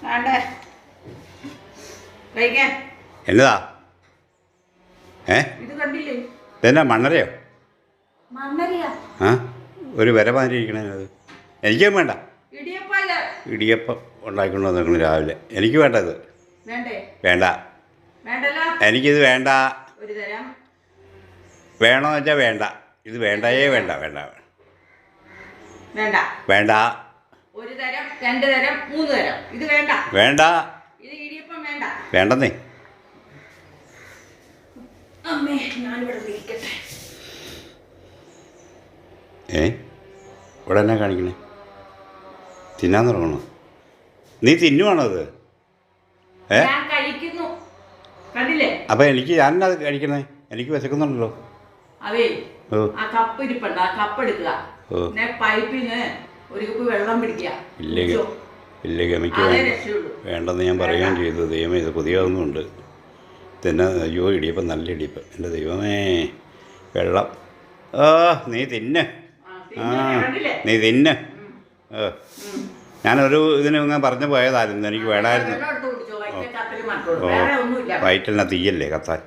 വേണ്ടേ കഴിക്കാൻ എന്നതാ ഇത് കണ്ടില്ലേ? ഇതെന്നാ മണ്ണരയോ? മണ്ണരിയാ. ആ ഒരു വിര മാതിരി ഇരിക്കണേ അത്. എനിക്കും വേണ്ട. ഇടിയപ്പം ഉണ്ടാക്കിക്കൊണ്ട് വന്നിരിക്കണം രാവിലെ. എനിക്ക് വേണ്ട ഇത്. വേണ്ട, എനിക്കിത് വേണ്ട. വേണമെന്ന് വെച്ചാൽ വേണ്ട. ഇത് വേണ്ടയേ വേണ്ട. വേണ്ട വേണ്ട. ഒരു തരം, രണ്ട് തരം, മൂന്ന് തരം. ഇത് വേണ്ട. വേണ്ട. ഇത് ഇടിയപ്പം വേണ്ട. വേണ്ടെന്നേ. അമ്മേ, ഞാനിവിടെ ഇരിക്കട്ടെ. ഇവിടെ എന്നാ കാണിക്കണേ? തിന്നാൻ തുടങ്ങണോ? നീ തിന്നുവാണോ അത്? ഞാൻ കഴിക്കുന്നു. കണ്ടില്ലേ? അപ്പം ഞാനെന്നാ കഴിക്കണേ? എനിക്ക് വിശക്കുന്നുണ്ടല്ലോ. അതേ, ആ കപ്പ് ഇരിപ്പുണ്ട്. ആ കപ്പ് എടുക്കുക. പൈപ്പിന് ഒരു കപ്പ് വെള്ളം പിടിക്കുക. ഇല്ല ഗമിക്ക് വേണ്ടെന്ന് ഞാൻ പറയുകയും ചെയ്തു. ദൈവമേ, ഇത് പുതിയതൊന്നുമുണ്ട്. തന്നെ അയ്യോ, ഇടിയപ്പം നല്ല ഇടിയപ്പം. എൻ്റെ ദൈവമേ, വെള്ളം. നീ തിന്ന്. നീ തിന്ന്. ഞാനൊരു ഇതിന് ഇങ്ങനെ പറഞ്ഞു പോയതായിരുന്നു. എനിക്ക് വേണമായിരുന്നു. വയറ്റിലെന്നാ തീയല്ലേ കത്താൻ.